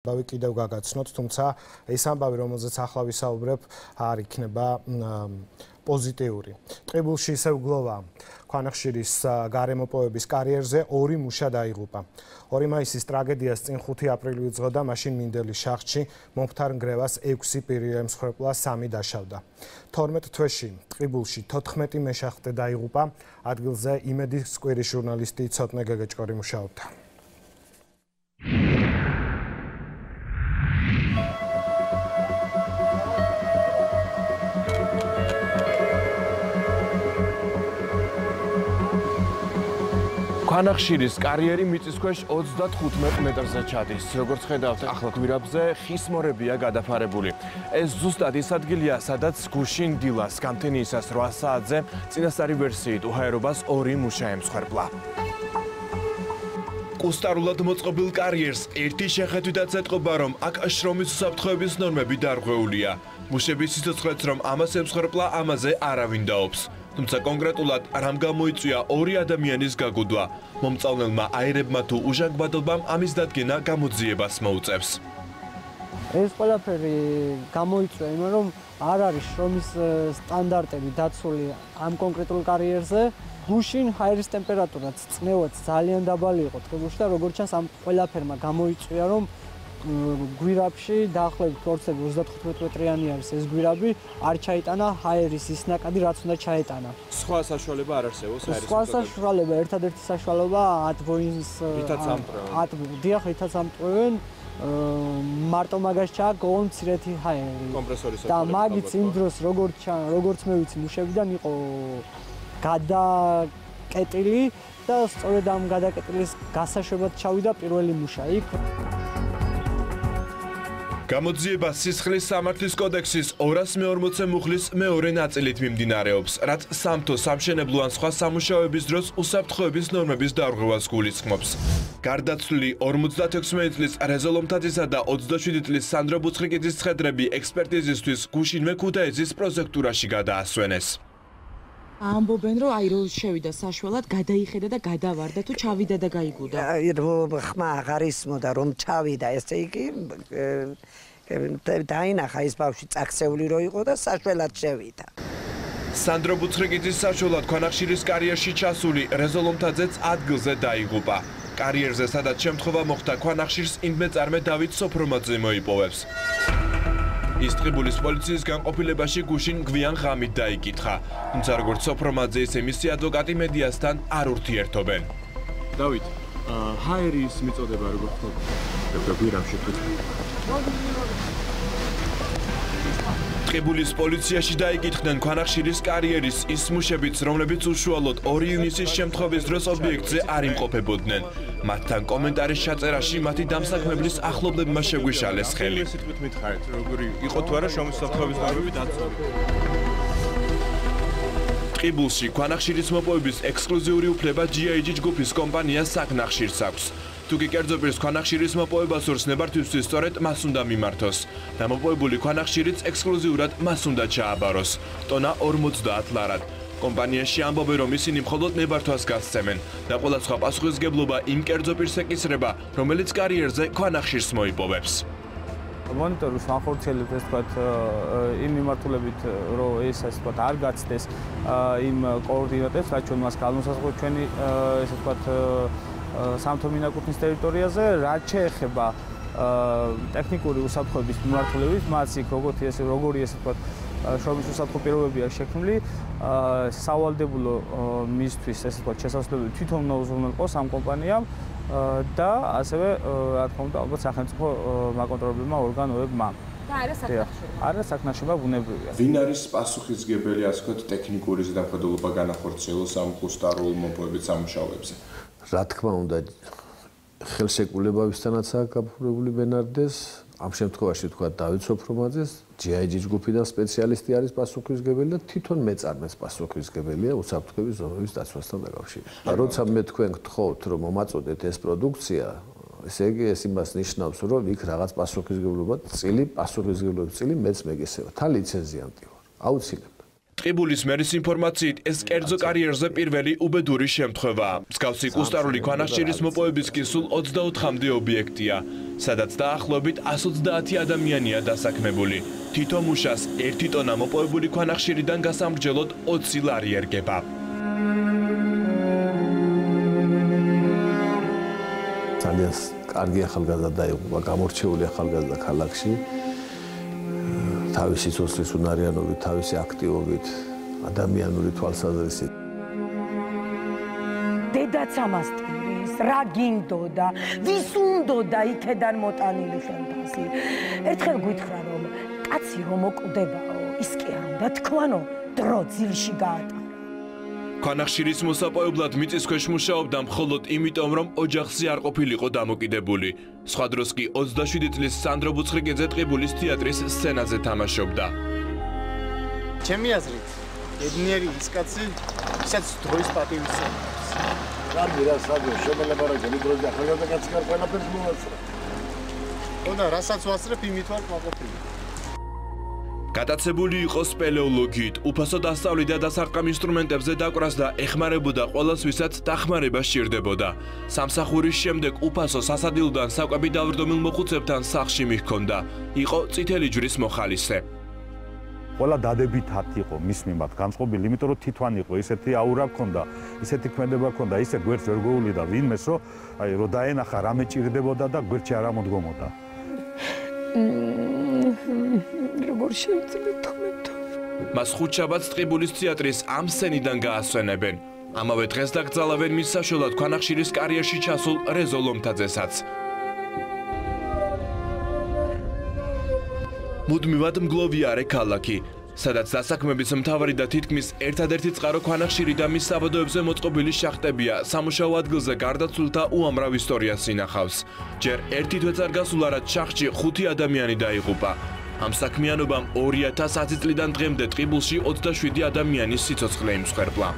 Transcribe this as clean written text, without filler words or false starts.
ამბავი კიდევ გაგაცნოთ, თუმცა ეს ამბავი, რომელზეც ახლა ვისაუბრებ, არ იქნება პოზიტიური. ტყიბულში ისევ გლოვა ქვანახშირის გარემოპოვების კარიერზე 2 მუშა დაიღუპა. 2 მაისის ტრაგედიას წინ 5 აპრილი უძღოდა, მაშინ მინდელის შახტში მომხდარ ნგრევას 6 პირი ემსხვერპლა, 3 დაშავდა. 12 თვეში ტყიბულში 14 მეშახტე დაიღუპა. ადგილზე იმედის კვირის ჟურნალისტი ცოტნე გეგეჭკორი მუშაობდა. ქვანახშირის კარიერი მიწისქვეშ 35 მეტრზე ჩადის. როგორც ხედავთ, ახლა გვირაბზე ხის მორებია გადაფარებული. ეს ზუსტად ის ადგილია, სადაც გუშინ დილას გამთენიისას 8 საათზე წინასწარი ვერსიით უჰაერობას 2 მუშა ემსხვერპლა. კუსტარულად მოწყობილ კარიერს ერთი შეხედვითაც ეტყობა, რომ აქ შრომის უსაფრთხოების ნორმები დარღვეულია. მუშების სიცოცხლეც რომ ამას ემსხვერპლა, ამაზე არავინ დაობს. თუმცა კონკრეტულად რამ გამოიწვია 2 ადამიანის გაგუდვა. მომწავლელმა აირებმა თუ უჟანგბადობამ ამის დადგენა გამოძიებას მოუწევს. ეს ყველაფერი გამოიწვია იმან, რომ არ არის შრომის სტანდარტები დაცული ამ კონკრეტულ კარიერზე. გუშინ ჰაერის ტემპერატურაც წნევაც ძალიან დაბალი იყო ტყიბულში და როგორც ჩანს ამ ყველაფერმა გამოიწვია, რომ გვირაბში დაახლოებით 35 მეტრიანი არის ეს გვირაბი, არ ჩაიტანა ჰაერის ის ნაკადი, რაც უნდა ჩაეტანა. სხვა საშუალება არ არსებობს ჰაერის სხვა საშუალება, ერთადერთი საშუალება 10 ვოინს რითაც ამტყევენ. დიახ, რითაც ამტყევენ. მარტო მაგას ჩააგო მცირეთი ჰაერი. კომპრესორის და მაგიც იმ დროს როგორც მე ვიცი, მუშებიდან იყო გადაკეტილი და სწორედ ამ გადაკეტილის გასაშვებად ჩავიდა პირველი მუშა იქ. გამოძიება სისხლის სამართლის კოდექსის 240 მუხლის მეორე ნაწილით მიმდინარეობს, რაც სამთო, სამშენებლო ან სხვა სამუშაოების დროს უსაფრთხოების ნორმების დარღვევას გულისხმობს. გარდაცვლილი 56 წლის რეზო ლომთაძისა და 27 წლის სანდრო ბუცხრიკიძის ცხედრები ექსპერტიზისთვის გუშინვე ქუთაისის პროსექტურაში გადაასვენეს. ამბობენ, რომ აი რო შევიდა საშუალად, გადაიხედა და გადავარდა თუ ჩავიდა და გაიგუდა. ხმა აღარ ისმოდა რომ ჩავიდა, ესე იგი დაინახა ის ბავშვი წაქცეული რო იყო და საშუალად შევიდა. სანდრო ბუცხრიკიძის საშუალად ქვანახშირის კარიერში ჩასული რეზო ლომთაძეც ადგილზე დაიღუპა. კარიერზე სადაც შემთხვევა მოხდა, ქვანახშირს ინდმეწარმე დავით სოფრომაძე მოიპოვებს. ის ტყიბულის პოლიციის განყოფილებაში გუშინ გვიან ღამით დაიკითხა. თუმცა როგორც სოფრომაძე, ისე მისი ადვოკატი მედიასთან არ ურთიერთობენ. დავით, ჰაერის მიწოდება როგორ ხდება გვირაბში თუ? ტყიბულის პოლიციაში დაიკითხდნენ ქვანახშირის კარიერის ის მუშებიც, რომლებიც უშუალოდ 2 ივნისის შემთხვევის დროს ობიექტზე არ იმყოფებოდნენ. მათთან კომენტარის ჩაწერაში მათი დამსაქმებლის ახლობლებმა შეგვიშალეს ხელი. სიტყვით მითხარით, როგორი იყო თუ არა შრომის უსაფრთხოების ნორმები დაცული. ტყიბულში ქვანახშირის მოპოვების ექსკლუზიური უფლება GIG ჯგუფის კომპანიას საკნახშირს აქვს. თუ კი კერძო პირს ქვანახშირის მოპოვება სურს, ნებართვისთვის სწორედ მას უნდა მიმართოს. დამოპოვებული ქვანახშირიც ექსკლუზიურად მას უნდა ჩააბაროს. ტონა 50 ლარად. კომპანიაში ამბობენ, რომ ისინი მხოლოდ ნებართვას გასცემენ და ყველა სხვა პასუხისგებლობა იმ კერძო პირს ეკისრება, რომელიც კარიერზე ქვანახშირს მოიპოვებს. მონიტორს ახორციელებთ ეს თქვათ იმ მიმართულებით, რომ ეს ასე თქვათ არ გაცდეს იმ კოორდინატებს, რაც ჩვენ მას განუსაზღვროთ ჩვენი ესე თქვათ სამთო მინაკუთვნის ტერიტორიაზე, რაც შეეხება ტექნიკური უსაფრთხოების მიმართულებით, მას იქ როგორი ესე თქვათ შრომის უსაფრთხო პირობებია შექმნილი, სავალდებულო მისთვის ესე თქვათ შესაძლებელი თვითონ უნდა უზრუნველყოს ამ კომპანიამ და ასევე რა თქმა უნდა ალბათ სახელმწიფო მაკონტროლებლებმა ორგანოებმა. და არა საკნახშირმა. არა საკნახშირმა ბუნებრივია. ვინ არის პასუხისმგებელი, ასე ვთქვათ, ტექნიკური ზედამხედველობა განახორციელოს ამ კუსტარულ მოპოვების სამუშაოებზე? რა თქმა უნდა, ხელშეკრულებებისთანაც აქვს გაფორმებული ბენარდეს. ამ შემთხვევაში თქვა დავით სოფრომაძეს, GIG ჯგუფიდან სპეციალისტი არის პასუხისმგებელი და თვითონ მეწარმეც პასუხისმგებელია უსაფრთხოების ზომების დაცვასთან დაკავშირებით. როცა მე თქვენ გთხოვთ, რომ მომაწოდეთ ეს პროდუქცია, ესე იგი ეს იმას ნიშნავს, რომ იქ რაღაც პასუხისმგებლობის წილი მეც მეგესება. თან ლიცენზიანტი ვარ, აუცილებლად. ტყიბულის მერის ინფორმაციით, ეს კერძო კარიერზე პირველი უბედური შემთხვევაა. მსგავსი კუსტარული ქვანახშირის მოპოვების კი სულ 24-მდე ობიექტია. სადაც დაახლოებით 130 ადამიანია დასაქმებული. თითო მუშას 1 ტონა მოპოვებული ქვანახშირიდან გასამრჯელოდ 20 ლარი ერგება. ძალიან კარგი ახალგაზრდა დაიღუპა, გამორჩეული ახალგაზრდა ქალაქში. თავისი სიცოცხლის უნარიანობით, თავისი აქტივობით, ადამიანური თვალსაზრისით. დედაც ამას ტირის, რა გინდოდა, ვის უნდოდა იქედან მოტანილი ხელფასი. ერთხელ გითხრა რომ კაცი რომ მოკვდებაო, ის კი არ უნდა თქვანო, დრო ძილში გაატარა. ქვანახშირის მოსაპოვებლად მიწისქვეშ მუშაობდა მხოლოდ იმიტომ, რომ ოჯახზე არ ყოფილიყო დამოკიდებული. სხვა დროს კი 27 წლის სანდრო ბუცხრიკიძე ტყიბულის თეატრის სცენაზე თამაშობდა. ჩემი აზრით, ბედნიერი ის კაცი, ვისაც დროის პატივი სცემს. კარგი რა საგო, შემოვლება რა გელი დროზე ახალგაზრდა კაცი კარ ყველაფერს მოვასწრე. ხოდა რასაც ვასწრებ, იმით ვარ კმაყოფილი. გატაცებული იყო სპელეოლოგიით, უფასო დასწავლიდა და სასარყამ ინსტრუმენტებზე დაკვრას და ეხმარებოდა ყველას, ვისაც დახმარება სჭირდებოდა. სამსახურის შემდეგ უფასო სასადილდან საკვები დავრდომილ მოხუცებთან სახლში მიჰქონდა. იყო წითელი ჯვრის მოხალისე. ყველა დადებითად იყო მის მიმართ განწყობილი, იმიტომ რომ თვითონ იყო ისეთი აურა ჰქონდა, ისეთი ქმედება ჰქონდა, ისე გვერდს ვერ გოულიდა ვინმეს, რომ აი რო დაენახა რამე ჭირდებოდა და გვერდში არ ამოდგომოდა. როგორ შეიძლება თქმეთო? მას ხუთშაბათს ტყიბულის თეატრის ამ სცენიდან გაასვენებენ. ამავე დღეს დაკრძალავენ მის საშუალოდ ქვანახშირის კარიერში ჩასულ რეზო ლომთაძესაც. მუდმივად მგლოვიარე ქალაქი, სადაც დასაქმების მთავარი და თითქმის ერთადერთი წყარო ქვანახშირი და მის საბადოებზე მოწყობილი შახტებია, სამუშაო ადგილზე გარდაცვლილთა უამრავ ისტორიას ინახავს. ჯერ ერთი თვეც არ გასულ არად შახტში 5 ადამიანი დაიღუპა. ამ საქმიანობამ 2010 წლიდან დღემდე ტყიბულში 27 ადამიანის სიცოცხლე იმსხვერპლა.